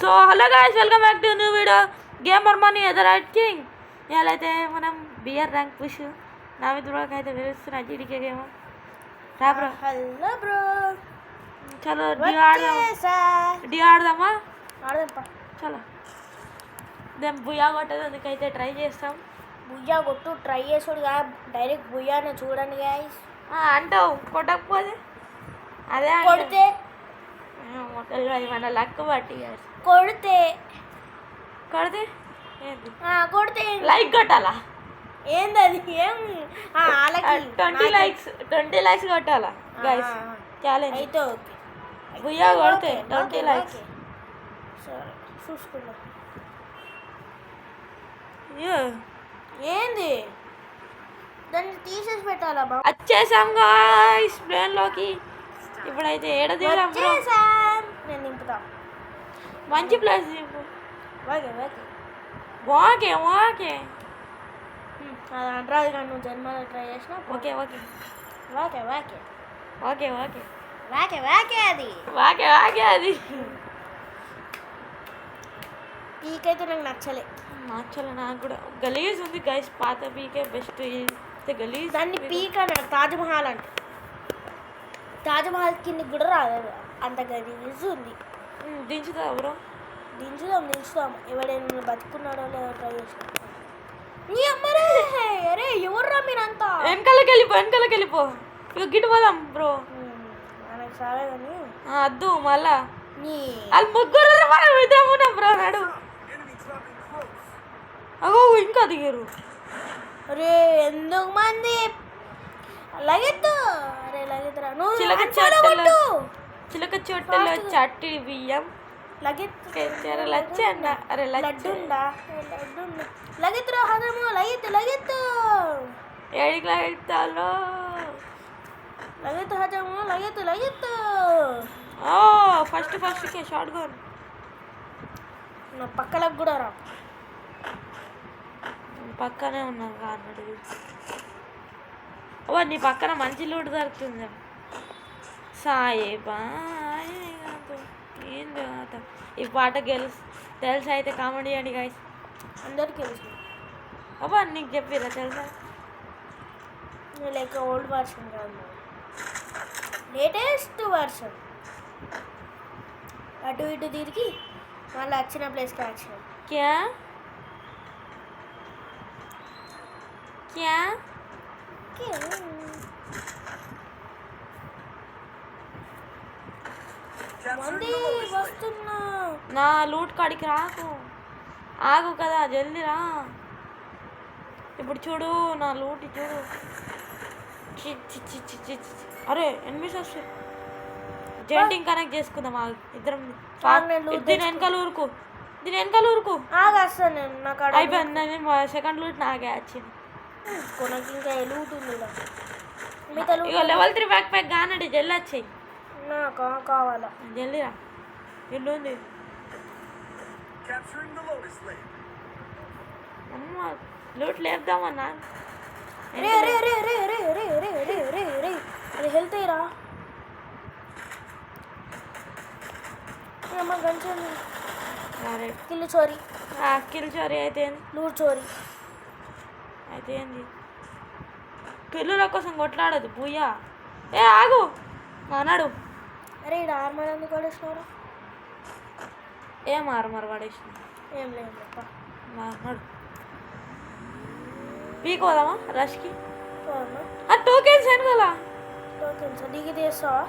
So hello guys, welcome back to new video gamer money either right king. ఇవాళ అయితే మనం beer rank push నా మిత్రులకు అయితే వేస్తున్నా జీడికే గేమ్ రా బ్రో. హలో బ్రో, చలో డి ఆడదామా? చలో మేము బుయ్యా కొట్టదు అందుకైతే ట్రై చేస్తాం. బుయ్యా కొట్టు ట్రై చేసుడు డైరెక్ట్ బుయ్యానే చూడండి గాయస్. అంటావు కొట్టకపోతే అదే కొడితే మన లక్ బట్టి కొడితే కొడితే కొడితే లైక్ కొట్టాలా? ఏంది అది? ఏం 20 లైక్స్ కొట్టాలా గైస్? ఛాలెంజ్ అయితే ఓకే. బుయ్యా కొడితే 20 లైక్స్. సరే చూసుకుందాం. ఏంది దాన్ని తీసేసి పెట్టాలా బాబు? వచ్చేసాం గాయ్స్ ప్లేన్లోకి. ఇప్పుడైతే ఏడ దిగుదాం బ్రో? నేను నింపుతా. మంచి ప్లేస్ దింపు. ఓకే ఓకే ఓకే అది అంటారు కానీ నువ్వు జన్మలో ట్రై చేసినా. Okay okay okay okay okay okay okay okay అది ఓకే ఓకే అది పీకైతే నాకు నచ్చలే. నచ్చలే నాకు కూడా. గలీజ్ ఉంది గైస్. పాత పీకే బెస్ట్. గలీజ్ దాన్ని పీక్ అన్నాడు. తాజ్మహల్ అంటే తాజ్మహల్ కిందకి కూడా రాదు, అంత గలీజ్ ఉంది. దించుతా బ్రో. దించుదాం. ఎవడైనా బతుకున్నాడో లేదో ట్రై చేసాం. నీ అమ్మరే అరే ఎవర్రా మీరంతా? వెనకాలకి వెళ్ళిపో. ఇక గిట్టు పోదాం బ్రో. మనకు సరే కానీ అద్దు మళ్ళా నీ వాళ్ళు ముగ్గురు మనం ఇద్దరం ఉన్నాం బ్రో. నాడు అగో ఇంకా దిగారు. అరే ఎందుకు మంది లగెత్తు. అరే లగెత్తురా నువ్వు. చిలక చోట్టలో చట్టి బియ్యం లగెత్తు లచ్చండ. అరే లడ్డుండా లగెత్తురా హదము లగెత్తు ఏడికి లాగెత్తాలో లగెత్తు హజము లగెత్తు. ఫస్ట్కే షార్ట్ గన్. నా పక్కలకు కూడా రా. పక్కనే ఉన్నాను అన్నాడు. ఓ నీ పక్కన మంచి లూట్ దొరుకుతుంది. సాయేబా ఏంది ఈ పాట తెలుసా అయితే కామెడీ అండి గైస్. అందరికి తెలుసు. అబ్బా నీకు చెప్పిరా తెలుసా? లైక్ ఓల్డ్ వర్షన్ కాదు, లేటెస్ట్ వర్షన్. అటు ఇటు తిరిగి మళ్ళీ వచ్చిన ప్లేస్కి వచ్చిన. క్యా మంది వస్తున్నా. నా లూట్ కాడికి రాకు, ఆగు కదా, జల్దీ రా. ఇప్పుడు చూడు నా లూట్ చూడు. అరే ఎనిమిస్ వస్తే జెంటింగ్ కనెక్ట్ చేసుకుందాం. ఆగు ఇద్దరం. దీని వెనకాల ఊరుకు ఆగేస్తాను నేను. నాకు అయిపోయింది. సెకండ్ లూట్ నాకే వచ్చింది. కొనకి ఇంకా లూట్ ఉంది. ఇక లెవెల్ 3 బ్యాక్ ప్యాక్ కానండి. జల్లి వచ్చాయి. నాకు కావాలా? జల్దీ రా. ఇల్లు ఉంది. అమ్మ లూట్ లేపుదామన్నా. అది హెల్త్ రా. అమ్మ గంచండి. కిల్లు చోరీ అయితే ఏంది? లూట్ చోరీ అయితే ఏంది? పిల్లుల కోసం కొట్లాడదు బుయ్యా. ఆగు అన్నాడు. అరే ఇక్కడ ఆర్మర్ ఎందుకు పడేసినారు? ఏం ఆర్మర్ పడేసిన? ఏం లేదు అన్నాడు. పీకోదామా రష్కి? టోకెన్స్ కదా. టోకెన్స్ దిగి తీస్తావా?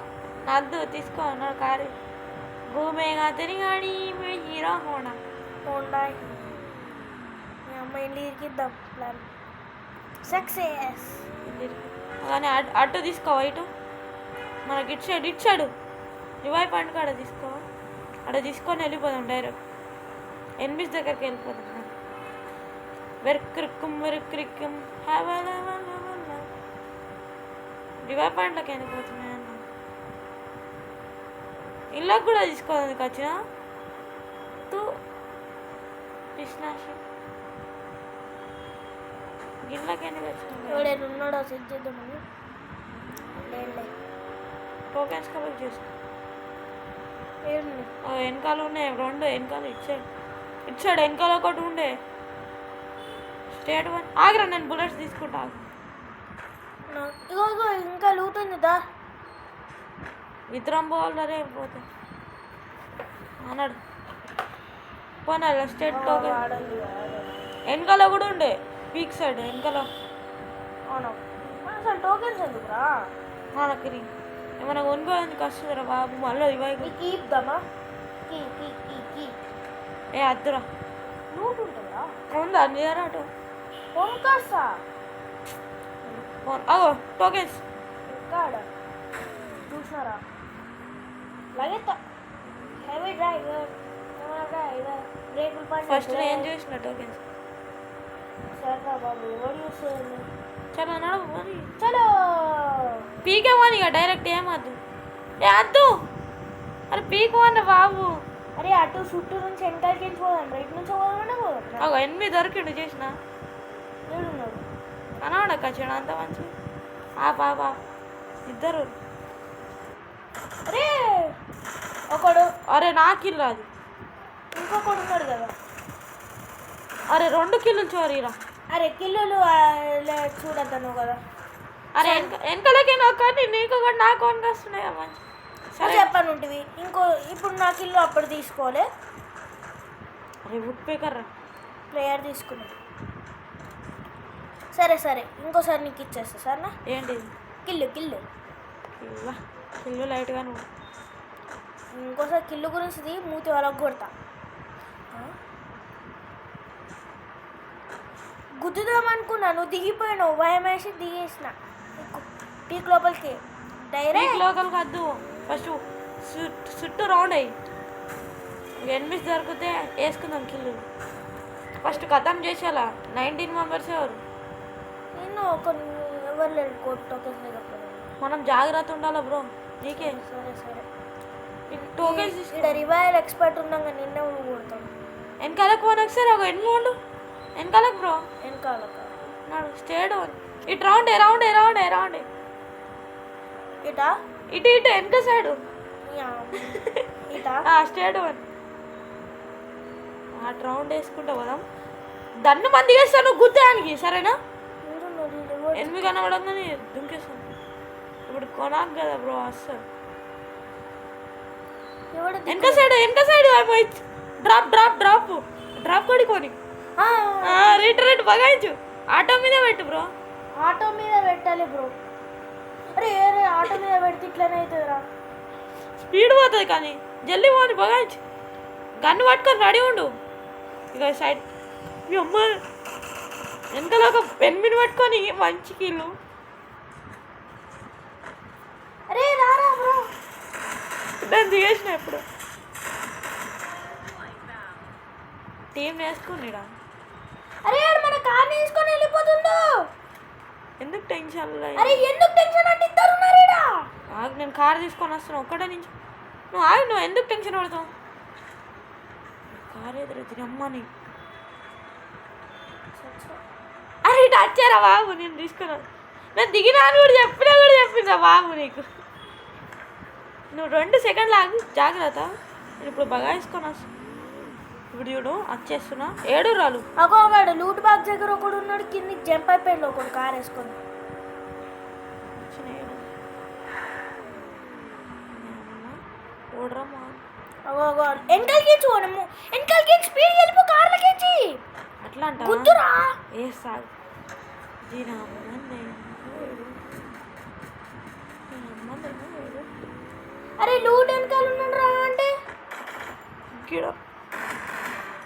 నద్దు తీసుకో అన్నాడు. కారు భూమేగా తిరిగాడి హీరో హోండా. మీ అమ్మ ఇంటి ఇరికిద్దాం ప్లాన్ సక్సెస్. కానీ అటు తీసుకోవా? ఇటు మనకి ఇటు సైడు రివైవ్ పాయింట్ కాడ తీసుకో. అక్కడ తీసుకొని వెళ్ళిపోదాం డైరెక్ట్. ఎనిమిస్ దగ్గరికి వెళ్ళిపోదాం. వెరుక్రిక్కం రివైవ్ పాయింట్లోకి వెళ్ళిపోతున్నాయి అన్న. ఇళ్ళకి కూడా తీసుకోవడానికి వచ్చిన తూ కృష్ణాశి గిన్నెలకి ఎందుకు వచ్చిన? ఉన్నాడో సెట్ చేద్దామని. టోకెన్స్ కలెక్ట్ చేసుకో. ఏంటి వెనకాల ఉన్నాయి 2 వెనకాల ఇచ్చాడు వెనకాల ఒకటి ఉండే స్టేట్ 1 ఆగిరా నేను బుల్లెట్స్ తీసుకుంటా ఆగు. ఇగో ఇగో ఇంకా లూట్ ఉంది దా విత్రం పోవాలరే పోతే అన్నాడు పోనా స్టేట్ టోకెన్ ఆడండి వెనకాల కూడా ఉండే పీక్ సైడ్ వెనకాల అవును అసలు టోకెన్స్ ఎందుకురా మనకి ఏమైనా కొనుక్కోడానికి వస్తుందిరా బాబు మళ్ళీ ఇవ్వాలి నీకు ఇద్దామా కీ కీ కీ కీ ఏ అద్దురా లూట్ ఉంటుందా ఉందా నీరా అటు కొనుక్కొస్తా అగో టోకెన్స్ ఎక్కడ చూసినారా లగెత్తా హెవీ డ్రైవర్ రేకులు పని ఫస్ట్ ఏం చేసిన టోకెన్స్ సరేరా బాబు ఎవరు చూస్తుంది చలో నడు పోనీ. చలో పీకే పోనీ ఇక డైరెక్ట్ ఏమద్దు ఏ అద్దు అరే పీక్ పోనీ బాబు అరే అటు చుట్టూ నుంచి వెనకాలకి వెళ్ళిపోదాం రైట్ నుంచి పోదామన్నా పోదాం అగో 8 దొరికిండు చేసిన ఏడున్నాడు కనవాడక్క చెడు అంత మంచి పాపా ఇద్దరు అరే ఒకడు అరే నా కిల్లు అది ఇంకొకడు ఉన్నాడు కదా అరే 2 కిల్లులు చోరీరా అరే కిల్లులు చూడద్దాను కదా అరే వెనకలకి కానీ నీకు కూడా నాకు వరకు వస్తున్నాయి మంచి సరే చెప్పాను ఉంటివి ఇంకో ఇప్పుడు నా కిల్లు అప్పుడు తీసుకోలే అరే వుడ్ పేకర్ రా ప్లేయర్ తీసుకున్నాడు సరే సరే ఇంకోసారి నీకు ఇచ్చేస్తా సరేనా ఏంటి కిల్లు కిల్లు కిల్లు లైట్గా నువ్వు ఇంకోసారి కిల్లు గురించి మూతి వాళ్ళకు కొడతా గుద్దుదామనుకున్నా నువ్వు దిగిపోయావు భయం వేసి దిగేసిన పీక్ లోపలికి డైరెక్ట్ లోకల్ వద్దు ఫస్ట్ చుట్టూ రౌండ్ అయ్యి ఎనిమిది దొరికితే వేసుకుందాం కిల్లు ఫస్ట్ కథం చేసేలా 19 మెంబర్స్ ఎవరు నేను ఎవరు లేరు టోకెన్స్ మనం జాగ్రత్త ఉండాలా బ్రో నీకే సరే సరే టోకెన్స్ ఇక్కడ రివైల్ ఎక్స్పర్ట్ ఉన్నాక నిన్న కొడతాను వెనకాలకు పోనీ ఒకసారి ఒక ఎన్నిమోండు వెనకాలకు బ్రో వెనకాల నాడు స్టేడ్ ఇటు రౌండ్ ఇటా ఇటు వెనక సైడు ఇటా స్టేడ్ అటు రౌండ్ వేసుకుంటా పోదాం దన్ను మంది వేస్తాను గుద్దానికి సరేనా 8 కనబడంగానే దుంకేస్తాను ఇప్పుడు కొనాకు కదా బ్రో వస్తాను వెనక సైడ్ డ్రాప్ కొడుకొని రేట్ బగాయించు ఆటో మీద పెట్టు బ్రో ఆటో మీద పెట్టాలి బ్రో అరే ఆటో మీద పెడితే ఇట్లనే అవుతుందిరా స్పీడ్ పోతుంది కానీ జల్దీ పోని బగాయించు గన్ను పట్టుకొని రెడీ ఉండు ఇక సైడ్ మీ అమ్మ వెనకాల ఒక పెన్మిని పట్టుకొని మంచి కిల్లు అరే రారా బ్రో దాన్ని దిగేసిన ఎప్పుడు టీం వేసుకునిడా అరే మన కార్ తీసుకొని వెళ్ళిపోతుండు ఎందుకు టెన్షన్ అరే ఎందుకు టెన్షన్ అంటే ఇద్దరు ఉన్నారు ఈడ ఆగు నేను కార్ తీసుకొని వస్తున్నాను ఒక్కడే నుంచి నువ్వు ఎందుకు టెన్షన్ పడతావు కార్ ఎదురు అమ్మని అరే ఇటు వచ్చారా బాబు నేను తీసుకున్నా నేను దిగినా అని కూడా చెప్పిందా బాబు నీకు నువ్వు 2 సెకండ్లు ఆగు జాగ్రత్త నేను ఇప్పుడు బగాయించుకొని వస్తాను ఇప్పుడు చూడు వచ్చేస్తున్నా 7 రాలు ఒకడు లూట్ బాక్స్ దగ్గర ఒకడు ఉన్నాడు కిందికి జంప్ అయిపోయింది ఒకడు కార్ వేసుకొని వెనకాలకి చూడము వెనకాలకి స్పీడ్ వెళ్ళిపో కార్లకి అట్లా అంట గుద్దురా ఏ సాగు అరే లూట్ వెనకాల ఉన్నాడు రా అంటే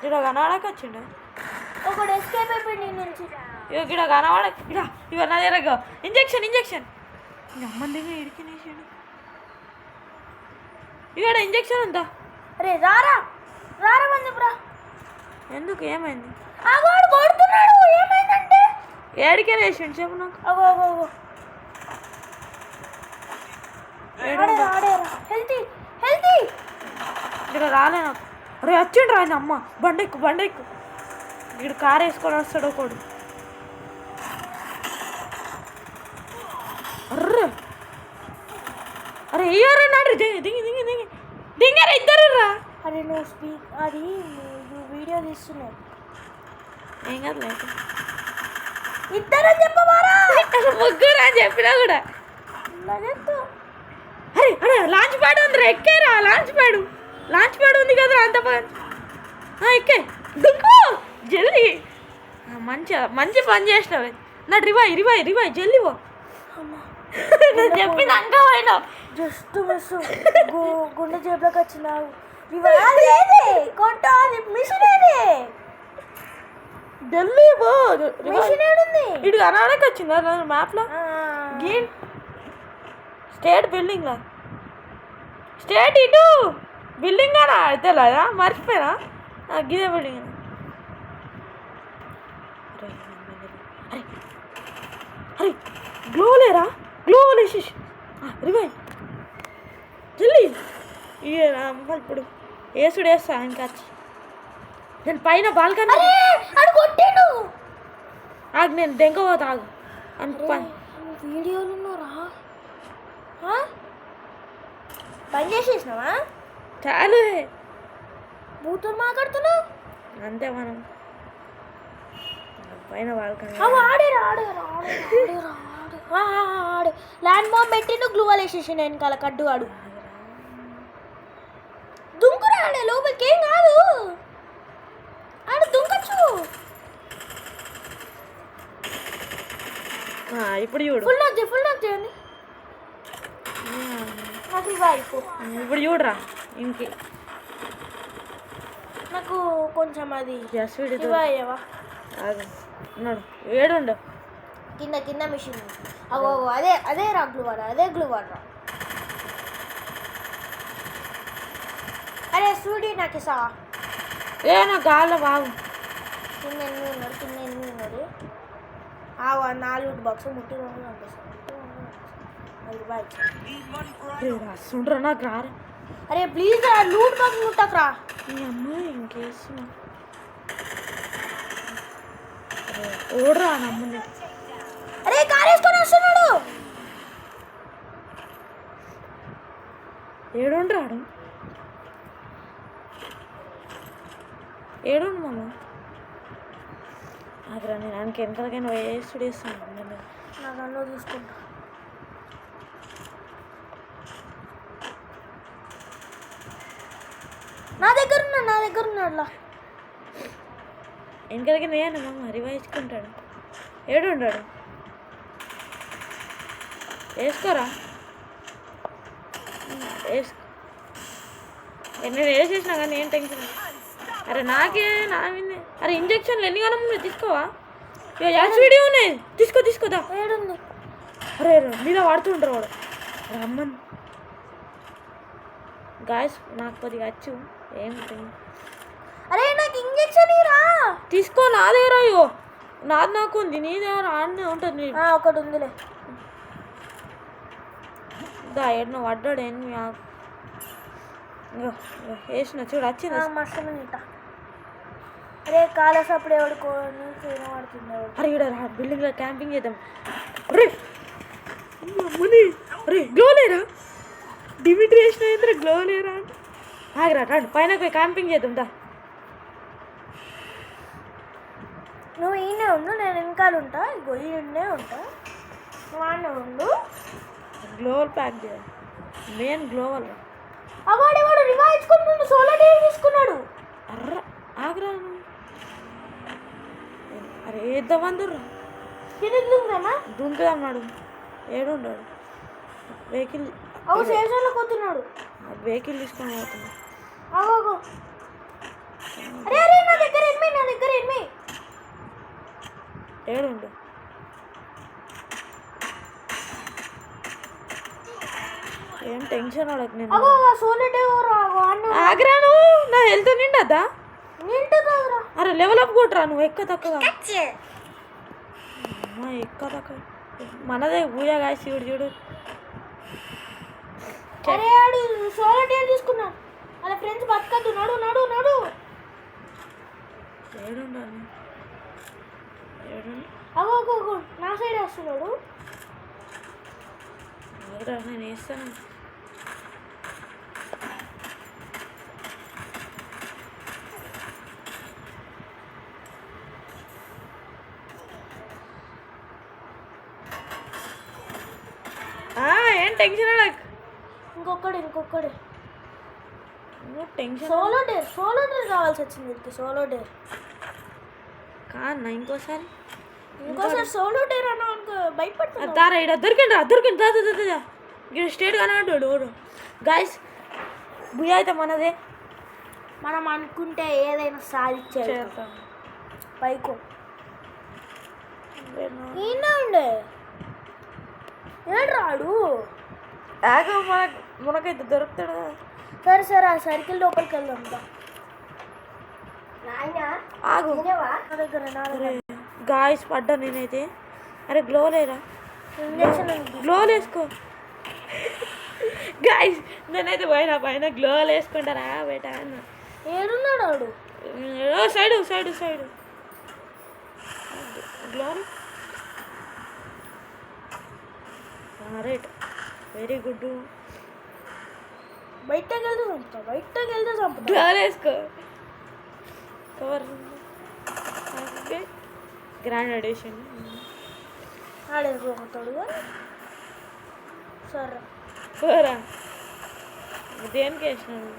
గిడ కనవాడక వచ్చిండు ఒకడు ఎస్కేప్ అయిపోయింది నీ నుంచి ఇక గిడ కనవాడక ఇవ నా దగ్గర ఇంజెక్షన్ అమ్మందిగా ఇడికినేసాడు ఇక్కడ ఇంజెక్షన్ ఉందా అరే రారా రారా మంది బ్రా ఎందుకు ఏమైంది వాడు కొడుతున్నాడు ఏమైందంటే ఏడికే వేసిండు చెప్పు నాకు అగో అగో అగో హెల్తీ హెల్తీ ఇక్కడ రాలే నాకు అరే వచ్చిండు ఆయన అమ్మ బండెక్కు ఇక్కడ కారు వేసుకొని వస్తాడు ఒకడు అర్రే అరే అయ్యారా నాడు దిగి దింగరా ఇద్దరు రా. అరే నువ్వు అది నువ్వు వీడియో తీస్తున్నావు ఏం కాదు లేదు ఇద్దరు చెప్పమారా ముగ్గురు అని చెప్పినా కూడా. అరే అరే లాంచ్ ప్యాడ్ ఉంది, ఎక్కేరా. లాంచ్ ప్యాడ్ ఉంది కదా అంత ఎక్కే దుంకు జల్దీ. మంచి పని చేసినావు. నా రివై జల్దీ పో. చెప్పింది అంకా పోయినావు. జస్ట్ మిస్ గుండె జేబులోకి వచ్చినావు. ఢిల్లీ పో. మిషన్ ఇటు కర్ణాటక వచ్చిందా మ్యాప్లో? గేమ్ స్టేట్ బిల్డింగ్లా. స్టేట్ ఇటు బిల్డింగ్ అనా తెలదా? మర్చిపోయినా గిదే బిల్డింగ్. అరే గ్లోలేరా, గ్లోలేసి రివై జల్లి. ఇయ్యరా అమ్మ ఇప్పుడు వేసుడు వేస్తా ఇంకా. నేను పైన బాల్కనీ కొట్టాడు. ఆగు నేను దెంగ పోతా ఆగు వీడియోలు ఉన్నారా? పని చేసేసినావా? చాలు బూతులు మాట్లాడుతున్నావు అంతే. మనం పైన బాల్కనీ ఆడు ల్యాండ్ బాంబ్ పెట్టిండు, గ్లూవల్ వేసేసి వెనకాల కడ్డుగాడు. దుంకురాడే లోపలికి, ఏం కాదు. ఆడు దుంకచ్చు. ఇప్పుడు చూడు. ఫుల్ నాక్ చేయండి. ఇప్పుడు చూడరా ఇంకే. నాకు కొంచెం అది అయ్యవా ఉన్నాడు. ఏడుండు కింద మిషన్. అవో అదే రా గ్లూ వాడరా. అరే సూడి నాకు ఇసా. నా గాల్లో బాగు కింద ఎన్ని ఉన్నాడు. నా లూట్ బాక్స్ ముట్టి రాస్తుండ్రా నాకు రారా. అరే ప్లీజ్ రా, లూట్ బాక్స్ ముట్టకరా. మీ అమ్మ ఇంకేసి ఓడరా నమ్ముని. అరే కార్ వేసుకొని వస్తున్నాడు. ఏడుండ్రాడు మామ. అదరా నేను ఆయనకి ఎంతకైనా వేసుడు వేస్తాను. నాకు అల్లో తీసుకుంటా. నా దగ్గర ఉన్నాడు. వెనకలకి నేను మామ రివైజ్కుంటాడు. ఏడుండాడు వేసుకోరా. నేను వేసేసినా కానీ ఏం టెన్షన్. అరే నాకే నా విన్నే. అరే ఇంజక్షన్లు ఎన్ని కాలం ఉన్నాయి తీసుకోవా? వీడియో ఉన్నాయి తీసుకోదా. ఏడుంది? అరే మీద వాడుతుంటారు వాడు. రమ్మన్ గాయస్ నాకు కొద్దిగా వచ్చు ఏముంటుంది. అరే నాకు ఇంజక్షన్ రా తీసుకో. నా దగ్గర అయ్యో నాకు ఉంది, నీ దగ్గర ఆడనే ఉంటుంది. ఒకటి ఉందిలే. దా ఏడు పడ్డాడు. ఏమి వేసిన చూడు వచ్చింది మస్తు తింటా. అరే కాలేజ్ అప్పుడు ఎవడుకోని పడుతుంది. అరే ఇక్కడ బిల్డింగ్లో క్యాంపింగ్ చేద్దాం. అరే అమ్మని అరే గ్లో లేరా? డిమిట్రీ వేసిన గ్లో లేరా అంటే ఆగిరా రండి పైన పోయి క్యాంపింగ్ చేద్దాం. దా నువ్వు ఈయనే ఉండు, నేను వెనకాల ఉంటా. ఇగో ఈయనే ఉంటా, నువ్వు ఆడనే ఉండు. గ్లోవల్ ప్యాక్ చేయాలి. మెయిన్ గ్లోవల్. వాడు రివైజ్కుంటుండు. సోలార్ టీవీ తీసుకున్నాడు. అర్ర ఆగరా. అరే ఏద్దామందుర్రా. దుంకుదన్నాడు. ఏడున్నాడు వెహికల్. స్టేషన్లో పోతున్నాడు. వెహికల్ తీసుకొని పోతున్నాడు. అరే నా దగ్గర ఎనిమి. ఏడుండు. ఏం టెన్షన్ వాడకు. నేను ఆగ్రాను. నా హెల్త్ నిండద్దా? అరే లెవెల్ అప్ కొట్టరా నువ్వు. ఎక్క తక్కువ మనదే పూజ కాయ చూడు. అరే ఆడు సోలో టీవీ తీసుకున్నా. అలా ఫ్రెండ్స్ బతకద్దు. నడు. ఏడుండాలి. నా సైడ్ వస్తున్నాడు. నేను వేస్తాను. టెన్షన్ నాకు ఇంకొకటి నువ్వు టెన్షన్ సోలో డేర్ కావాల్సి వచ్చింది వీడికి సోలో డేర్ కాన్నా ఇంకోసారి సోలో డేర్ అన్నా అనుకో భయపడుతుంది దారా ఇక్కడ దొరికింది ఇక్కడ స్టేట్ కనబడ్డాడు గాయస్ భూయా అయితే మనదే మనం అనుకుంటే ఏదైనా సాధించేది పైకో ఈయన ఉండే ఏడు రాడు మనకైతే దొరుకుతాడు కదా సరే ఆ సర్కిల్ లోపలికి వెళ్దాం ఆగు గాయస్ పడ్డా నేనైతే అరే గ్లో లేరా గ్లో వేసుకో గాయస్ నేనైతే పైన గ్లో వేసుకుంటారా బేట అన్న ఏడున్నాడు వాడు side glow right very good బయటకు వెళ్తే చంపుతా గ్లో వేసుకో కవర్ గ్రాండ్ ఎడిషన్ ఆడేసుకోతాడు సరే పోరా దేనికి వేసినాడు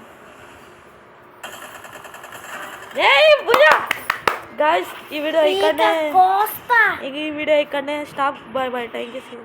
గాయస్ ఈ వీడియో ఇక్కడనే స్టాప్. Bye thank you.